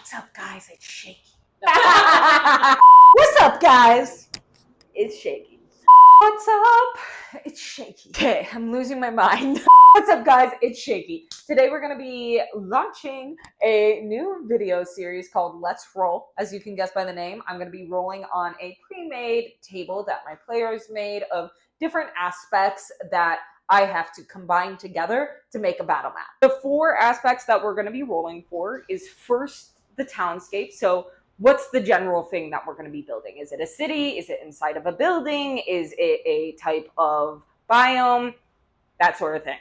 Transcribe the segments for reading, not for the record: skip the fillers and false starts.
What's up, guys? It's shaky. What's up, guys? It's shaky. What's up? It's shaky. Okay, I'm losing my mind. What's up, guys? It's shaky. Today we're going to be launching a new video series called Let's Roll. As you can guess by the name, I'm going to be rolling on a pre-made table that my players made of different aspects that I have to combine together to make a battle map. The 4 aspects that we're going to be rolling for is first the townscape. So what's the general thing that we're going to be building? Is it a city? Is it inside of a building? Is it a type of biome? That sort of thing.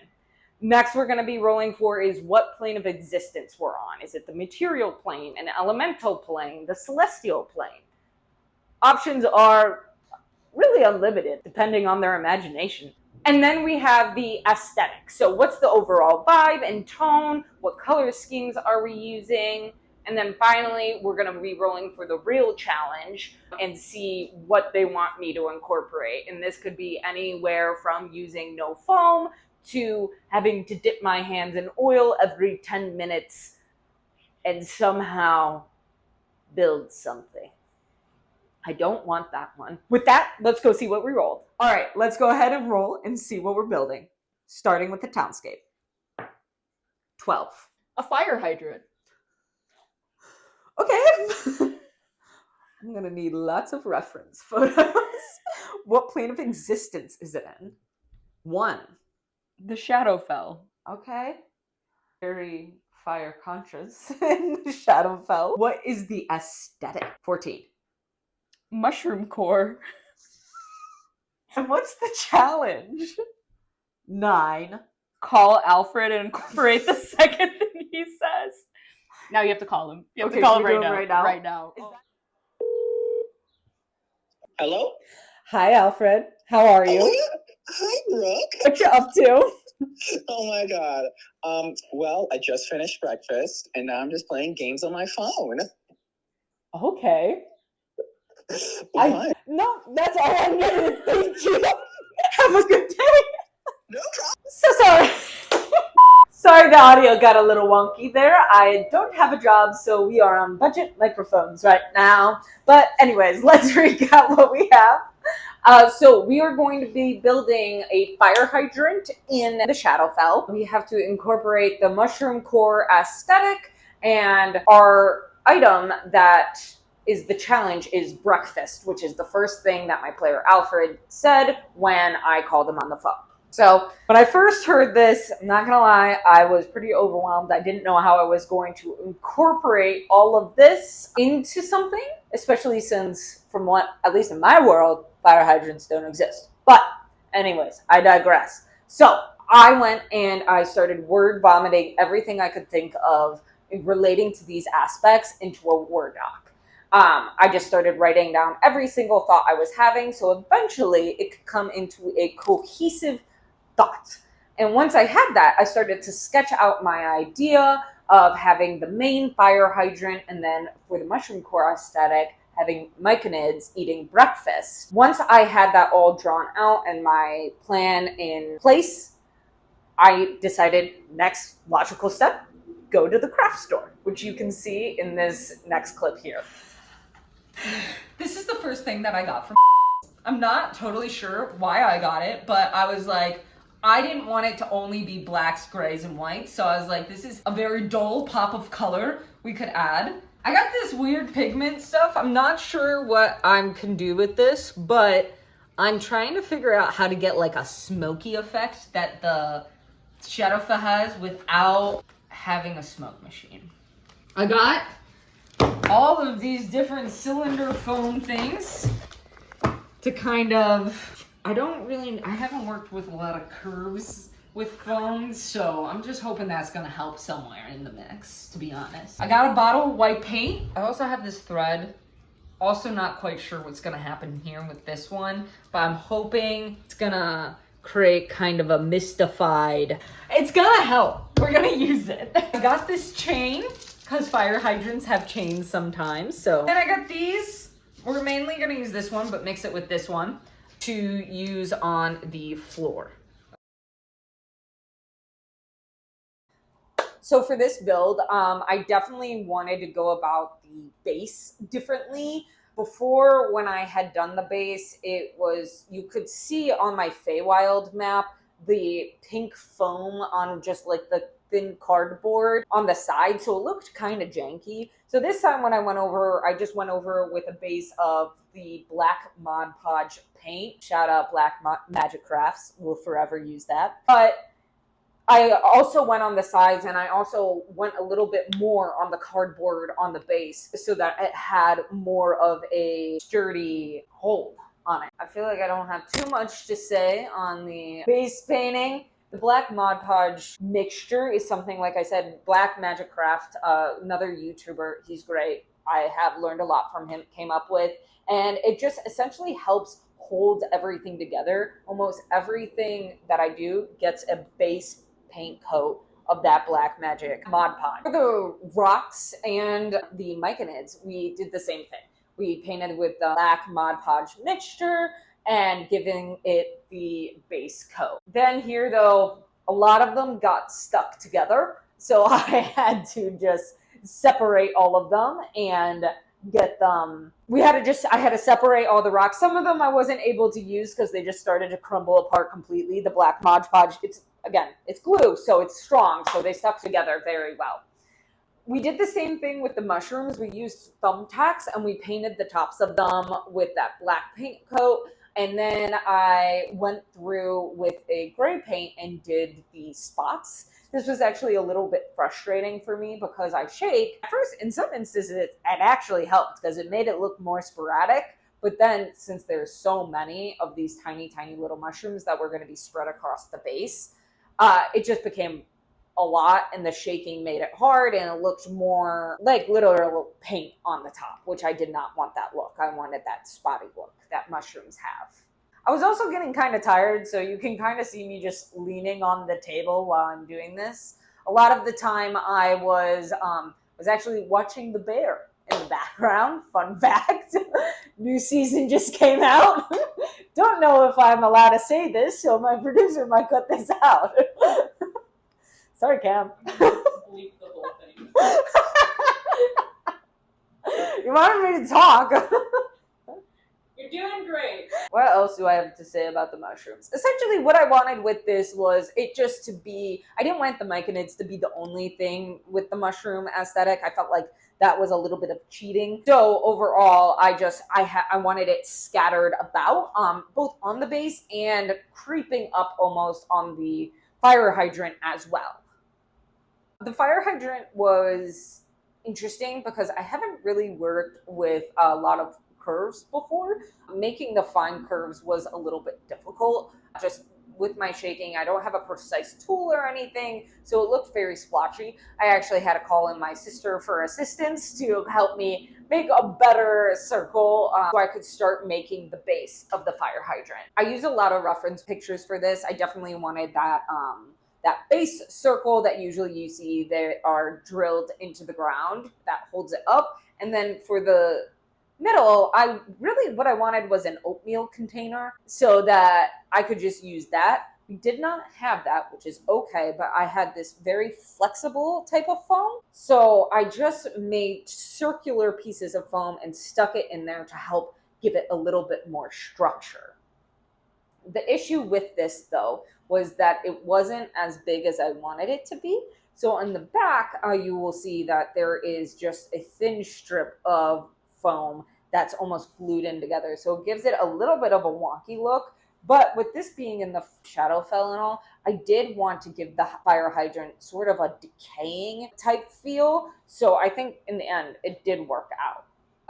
Next, we're going to be rolling for is what plane of existence we're on. Is it the material plane, an elemental plane, the celestial plane? Options are really unlimited, depending on their imagination. And then we have the aesthetic. So what's the overall vibe and tone? What color schemes are we using? And then finally, we're going to be rolling for the real challenge and see what they want me to incorporate. And this could be anywhere from using no foam to having to dip my hands in oil every 10 minutes and somehow build something. I don't want that one. With that, let's go see what we rolled. All right, let's go ahead and roll and see what we're building. Starting with the townscape. 12. A fire hydrant. Okay. I'm gonna need lots of reference photos. What plane of existence is it in? 1. The Shadowfell. Okay. Very fire conscious in Shadowfell. What is the aesthetic? 14. Mushroom core. And what's the challenge? 9. Call Alfred and incorporate the second thing he says. Now you have to call him. You have to call him right now. Right now. Hello? Hi, Alfred. How are you? Oh, yeah. Hi, Brooke. What you up to? Oh my God. Well, I just finished breakfast and now I'm just playing games on my phone. Okay. Why? No, that's all I needed. Thank you. Have a good day. No problem. So sorry. Sorry, the audio got a little wonky there. I don't have a job, so we are on budget microphones right now. But anyways, let's recap what we have. So we are going to be building a fire hydrant in the Shadowfell. We have to incorporate the mushroom core aesthetic, and our item that is the challenge is breakfast, which is the first thing that my player Alfred said when I called him on the phone. So when I first heard this, I'm not gonna lie, I was pretty overwhelmed. I didn't know how I was going to incorporate all of this into something, especially since from what, at least in my world, fire hydrants don't exist. But anyways, I digress. So I went and I started word vomiting everything I could think of relating to these aspects into a Word doc. I just started writing down every single thought I was having, so eventually it could come into a cohesive thought. And once I had that, I started to sketch out my idea of having the main fire hydrant, and then for the mushroom core aesthetic, having myconids eating breakfast. Once I had that all drawn out and my plan in place, I decided next logical step, go to the craft store, which you can see in this next clip here. This is the first thing that I got from I'm not totally sure why I got it, but I was like, I didn't want it to only be blacks, grays, and whites. So I was like, this is a very dull pop of color we could add. I got this weird pigment stuff. I'm not sure what I can do with this, but I'm trying to figure out how to get like a smoky effect that the Shadowfell has without having a smoke machine. I got all of these different cylinder foam things to kind of, I haven't worked with a lot of curves with foams, so I'm just hoping that's gonna help somewhere in the mix, to be honest. I got a bottle of white paint. I also have this thread. Also not quite sure what's gonna happen here with this one, but I'm hoping it's gonna create kind of a mystified, it's gonna help. We're gonna use it. I got this chain, because fire hydrants have chains sometimes, so. Then I got these. We're mainly gonna use this one, but mix it with this one to use on the floor. So for this build, I definitely wanted to go about the base differently. Before, when I had done the base, it was, you could see on my Feywild map the pink foam on just like the thin cardboard on the side, so it looked kind of janky. So this time when I went over, I just went over with a base of the black Mod Podge paint. Shout out Black Magic Crafts, we'll forever use that. But I also went on the sides, and I also went a little bit more on the cardboard on the base so that it had more of a sturdy hold on it. I feel like I don't have too much to say on the base painting. The Black Mod Podge mixture is something, like I said, Black Magic Craft, another YouTuber, he's great. I have learned a lot from him, came up with, and it just essentially helps hold everything together. Almost everything that I do gets a base paint coat of that Black Magic Mod Podge. For the rocks and the myconids, we did the same thing. We painted with the Black Mod Podge mixture and giving it the base coat. Then here though, a lot of them got stuck together, so I had to just separate all of them and get them. I had to separate all the rocks. Some of them I wasn't able to use because they just started to crumble apart completely. The Black Mod Podge, it's glue, so it's strong, so they stuck together very well. We did the same thing with the mushrooms. We used thumbtacks and we painted the tops of them with that black paint coat. And then I went through with a gray paint and did the spots. This was actually a little bit frustrating for me because I shake. At first, in some instances, it actually helped because it made it look more sporadic. But then, since there's so many of these tiny, tiny little mushrooms that were going to be spread across the base, it just became a lot, and the shaking made it hard, and it looked more like literal paint on the top, which I did not want that look. I wanted that spotty look that mushrooms have. I was also getting kind of tired, so you can kind of see me just leaning on the table while I'm doing this. A lot of the time I was actually watching the bear in the background. Fun fact. New season just came out. Don't know if I'm allowed to say this, so my producer might cut this out. Sorry, Cam. Bleep the whole thing. You wanted me to talk. You're doing great. What else do I have to say about the mushrooms? Essentially, what I wanted with this was it just to be, I didn't want the myconids to be the only thing with the mushroom aesthetic. I felt like that was a little bit of cheating. So overall, I wanted it scattered about, both on the base and creeping up almost on the fire hydrant as well. The fire hydrant was interesting because I haven't really worked with a lot of curves before. Making the fine curves was a little bit difficult. Just with my shaking, I don't have a precise tool or anything, so it looked very splotchy. I actually had to call in my sister for assistance to help me make a better circle so I could start making the base of the fire hydrant. I used a lot of reference pictures for this. I definitely wanted that base circle that usually you see that are drilled into the ground that holds it up. And then for the middle, what I wanted was an oatmeal container so that I could just use that. We did not have that, which is okay, but I had this very flexible type of foam. So I just made circular pieces of foam and stuck it in there to help give it a little bit more structure. The issue with this, though, was that it wasn't as big as I wanted it to be. So on the back, you will see that there is just a thin strip of foam that's almost glued in together. So it gives it a little bit of a wonky look. But with this being in the Shadowfell and all, I did want to give the fire hydrant sort of a decaying type feel. So I think in the end, it did work out.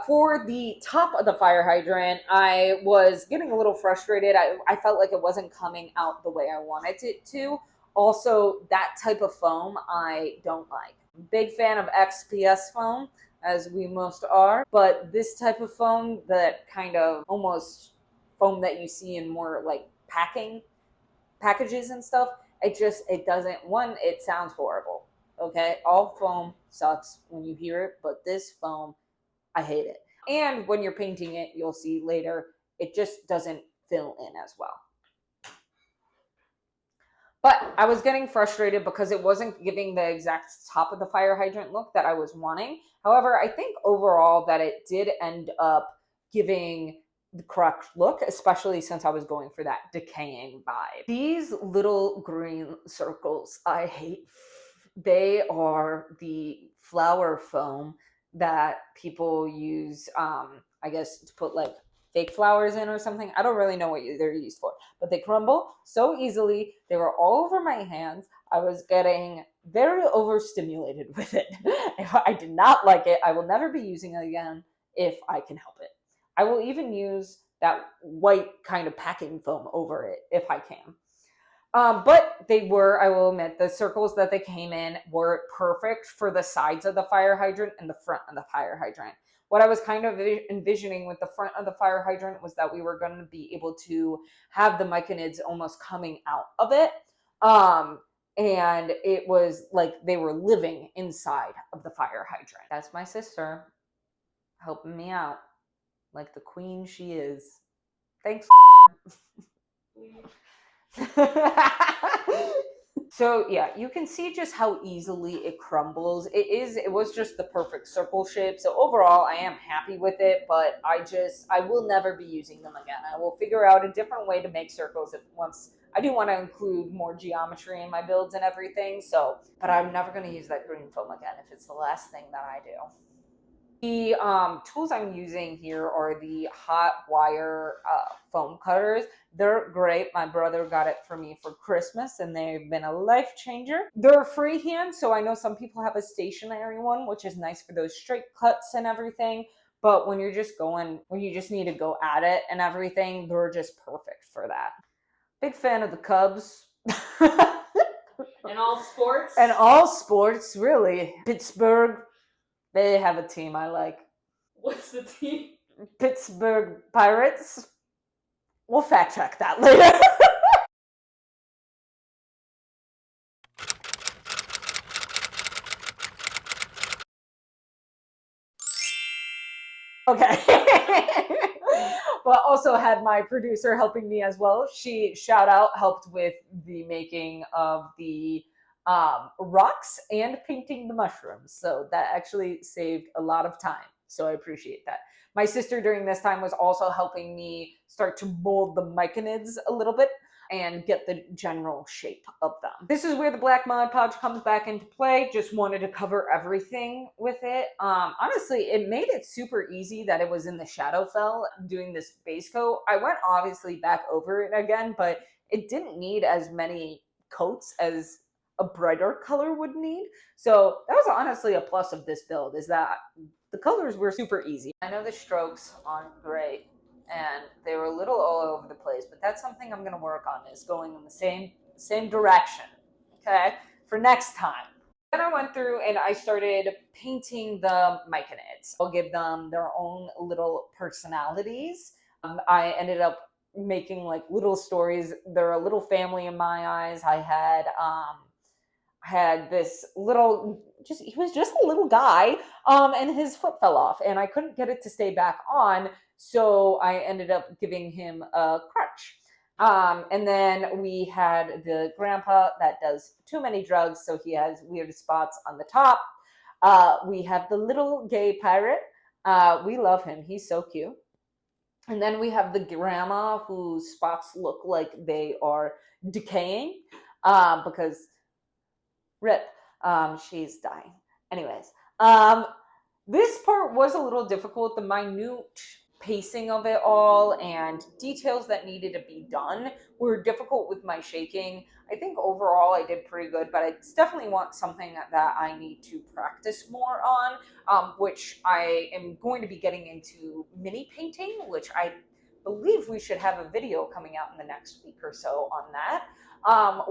For the top of the fire hydrant, I was getting a little frustrated. I felt like it wasn't coming out the way I wanted it to. Also, that type of foam I don't like. Big fan of XPS foam, as we most are, but this type of foam, that kind of almost foam that you see in more like packages and stuff, it doesn't, it sounds horrible, okay? All foam sucks when you hear it, but this foam, I hate it. And when you're painting it, you'll see later, it just doesn't fill in as well. But I was getting frustrated because it wasn't giving the exact top of the fire hydrant look that I was wanting. However, I think overall that it did end up giving the correct look, especially since I was going for that decaying vibe. These little green circles I hate. They are the flower foam that people use, I guess, to put like fake flowers in or something. I don't really know what they're used for, but they crumble so easily. They were all over my hands. I was getting very overstimulated with it. I did not like it. I will never be using it again if I can help it. I will even use that white kind of packing foam over it if I can. But they were, I will admit, the circles that they came in were perfect for the sides of the fire hydrant and the front of the fire hydrant. What I was kind of envisioning with the front of the fire hydrant was that we were going to be able to have the myconids almost coming out of it. And it was like they were living inside of the fire hydrant. That's my sister helping me out like the queen she is. Thanks. So yeah, you can see just how easily it crumbles. It was just the perfect circle shape. So overall, I am happy with it, but I will never be using them again. I will figure out a different way to make circles once. I do want to include more geometry in my builds and everything. So, but I'm never going to use that green foam again if it's the last thing that I do. The tools I'm using here are the hot wire foam cutters. They're great. My brother got it for me for Christmas and they've been a life changer. They're freehand, so I know some people have a stationary one, which is nice for those straight cuts and everything. But when you just need to go at it and everything, they're just perfect for that. Big fan of the Cubs. And all sports? And all sports, really. Pittsburgh. They have a team I like. What's the team? Pittsburgh Pirates. We'll fact check that later. Okay. Well, also had my producer helping me as well. She, shout out, helped with the making of the rocks and painting the mushrooms. So that actually saved a lot of time. So I appreciate that. My sister during this time was also helping me start to mold the myconids a little bit and get the general shape of them. This is where the black Mod Podge comes back into play. Just wanted to cover everything with it. Honestly, it made it super easy that it was in the Shadowfell doing this base coat. I went obviously back over it again, but it didn't need as many coats as a brighter color would need. So that was honestly a plus of this build, is that the colors were super easy. I know the strokes aren't great and they were a little all over the place, but that's something I'm going to work on, is going in the same direction, okay, for next time. Then I went through and I started painting the myconids. I'll give them their own little personalities. I ended up making like little stories. They're a little family in my eyes. I had this little, he was just a little guy, and his foot fell off and I couldn't get it to stay back on. So I ended up giving him a crutch. And then we had the grandpa that does too many drugs, so he has weird spots on the top. We have the little gay pirate. We love him. He's so cute. And then we have the grandma whose spots look like they are decaying, because rip, she's dying. Anyways, this part was a little difficult. The minute pacing of it all and details that needed to be done were difficult with my shaking. I think overall I did pretty good, but I definitely want something that I need to practice more on, which I am going to be getting into mini painting, which I believe we should have a video coming out in the next week or so on that,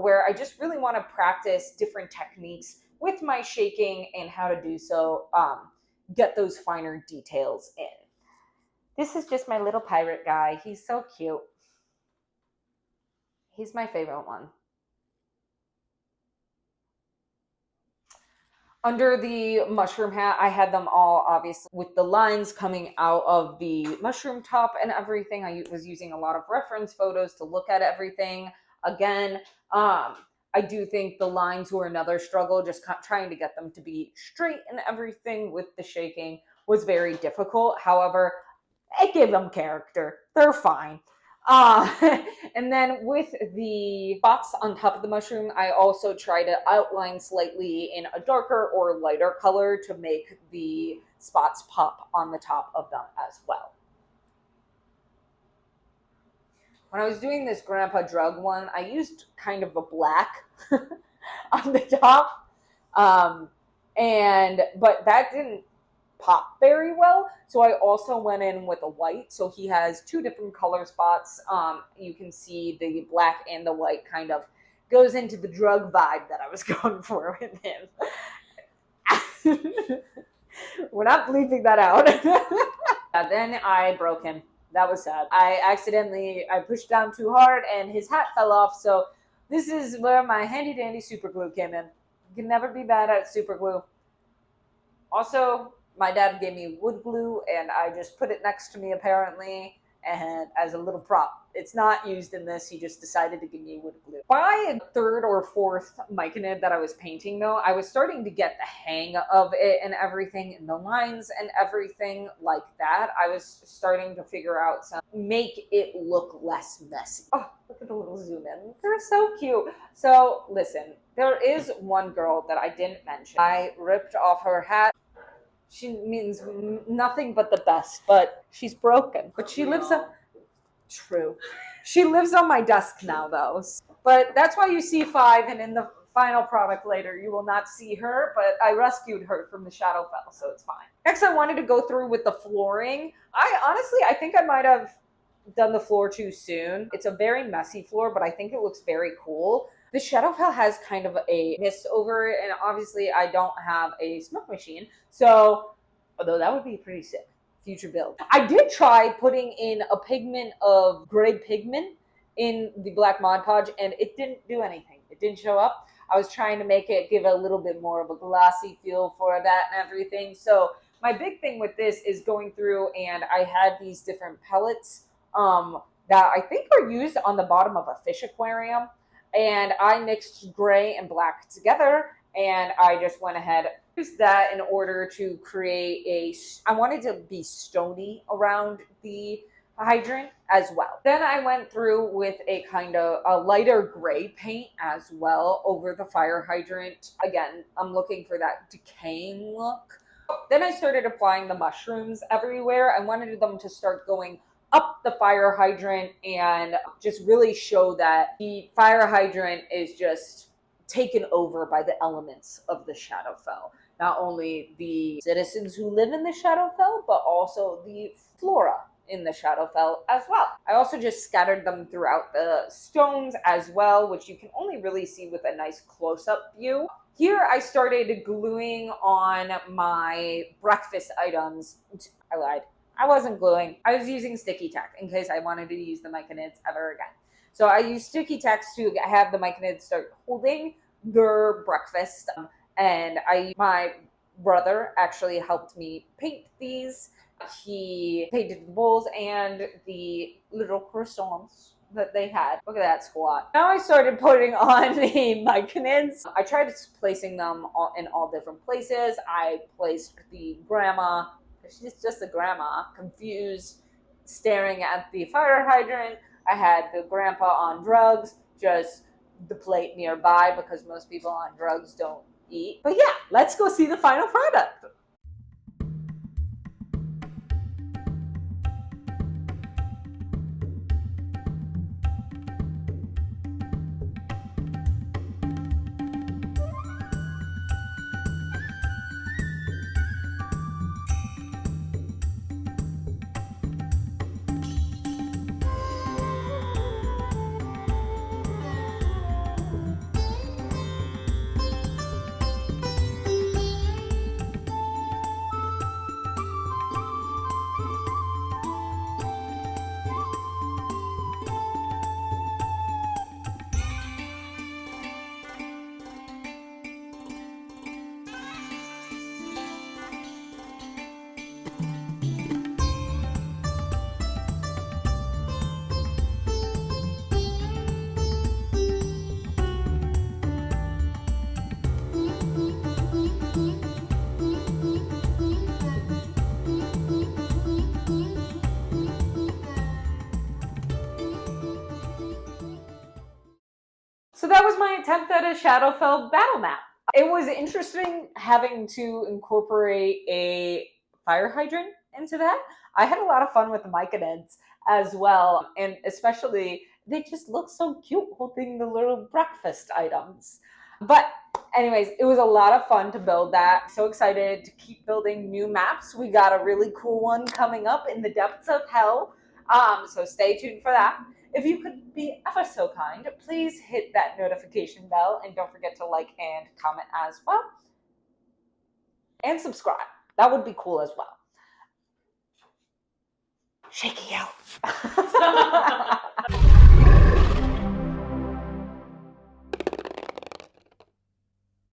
where I just really want to practice different techniques with my shaking and how to do so, get those finer details in. This is just my little pirate guy. He's so cute. He's my favorite one. Under the mushroom hat, I had them all obviously with the lines coming out of the mushroom top and everything. I was using a lot of reference photos to look at everything. Again, I do think the lines were another struggle, just trying to get them to be straight and everything with the shaking was very difficult. However, it gave them character. They're fine. And then with the spots on top of the mushroom, I also try to outline slightly in a darker or lighter color to make the spots pop on the top of them as well. When I was doing this Grandpa Drug one, I used kind of a black on the top, but that didn't pop very well, so I also went in with a white. So he has two different color spots. You can see the black and the white kind of goes into the drug vibe that I was going for with him. We're not bleeping that out. Then I broke him. That was sad. I pushed down too hard and his hat fell off. So this is where my handy dandy super glue came in. You can never be bad at super glue. Also, my dad gave me wood glue and I just put it next to me apparently and as a little prop. It's not used in this. He just decided to give me wood glue. By a third or fourth myconid that I was painting though, I was starting to get the hang of it and everything, and the lines and everything like that. I was starting to figure out some make it look less messy. Oh, look at the little zoom in. They're so cute. So listen, there is one girl that I didn't mention. I ripped off her hat. She means nothing but the best, but she's broken. But she lives on... True. She lives on my desk now, though. But that's why you see 5, and in the final product later, you will not see her, but I rescued her from the Shadowfell, so it's fine. Next, I wanted to go through with the flooring. I think I might have done the floor too soon. It's a very messy floor, but I think it looks very cool. The Shadowfell has kind of a mist over it, and obviously I don't have a smoke machine, so, although that would be pretty sick. Future build. I did try putting in a pigment of gray pigment in the black Mod Podge, and it didn't do anything. It didn't show up. I was trying to make it give a little bit more of a glossy feel for that and everything. So my big thing with this is going through, and I had these different pellets that I think are used on the bottom of a fish aquarium, and I mixed gray and black together, and I just went ahead used that in order to create I wanted to be stony around the hydrant as well. Then I went through with a kind of a lighter gray paint as well over the fire hydrant. Again, I'm looking for that decaying look. Then I started applying the mushrooms everywhere. I wanted them to start going up the fire hydrant and just really show that the fire hydrant is just taken over by the elements of the Shadowfell. Not only the citizens who live in the Shadowfell, but also the flora in the Shadowfell as well. I also just scattered them throughout the stones as well, which you can only really see with a nice close-up view. Here I started gluing on my breakfast items. I lied. I wasn't gluing. I was using sticky tack in case I wanted to use the myconids ever again. So I used sticky tacks to have the myconids start holding their breakfast. And my brother actually helped me paint these. He painted the bowls and the little croissants that they had. Look at that squat. Now I started putting on the myconids. I tried placing them in all different places. I placed the grandma, she's just a grandma, confused, staring at the fire hydrant. I had the grandpa on drugs, just the plate nearby because most people on drugs don't eat. But yeah, let's go see the final product. attempt at a Shadowfell battle map. It was interesting having to incorporate a fire hydrant into that. I had a lot of fun with the myconids as well, and especially they just look so cute holding the little breakfast items. But anyways, it was a lot of fun to build that. So excited to keep building new maps. We got a really cool one coming up in the depths of hell. So stay tuned for that. If you could be ever so kind, please hit that notification bell and don't forget to like and comment as well. And subscribe. That would be cool as well. Shaky out.